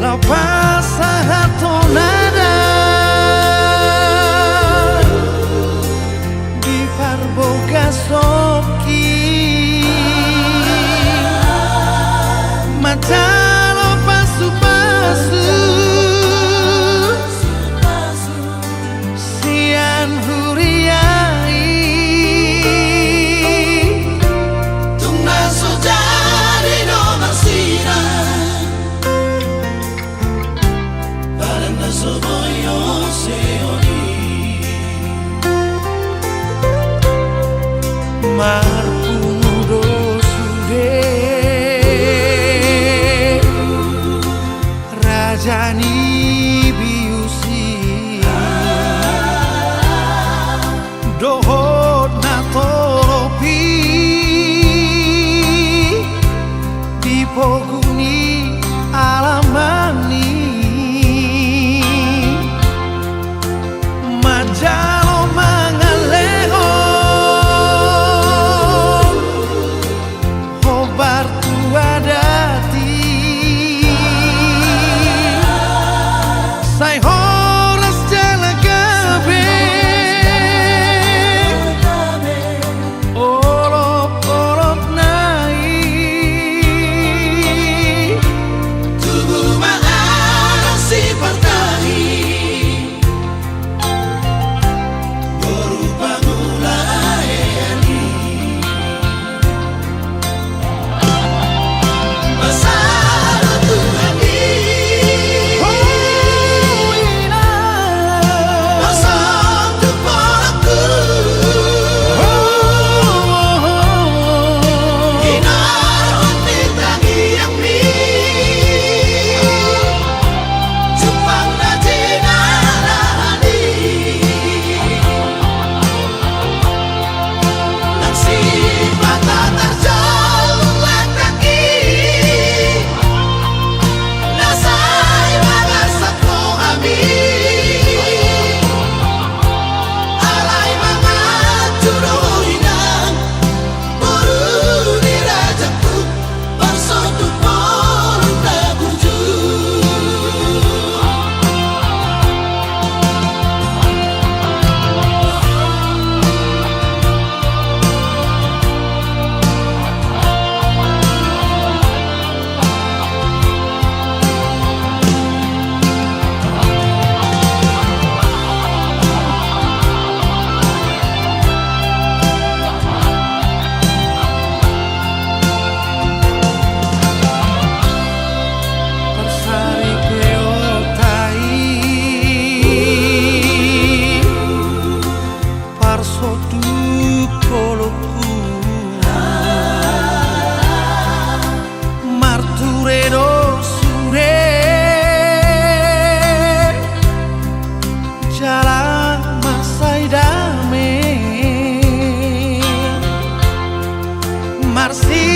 la passato nada di parboga soki matalo pasu-pasu sian huriai tungna sojari no marsina barang soboyo seoni marpudo sude rajani biusi dohot na toropi dipoguni alamani majalo mangaleho hobar tuadati sai horas jalagabe olop-olop nai tubuh maala si pertani berubah mulai ani masalah Tuhan pasang kepalaku Inar hati tangi yang mi Jepang rajina lahani Naksi mata terjauh kaki Nasai magasat mo ami Alay mga turuhinang Buru ni rajaku Bersotu porong takuju Persari keotai Parsotu koloku Marturedo sure Jalan masai dame Marsi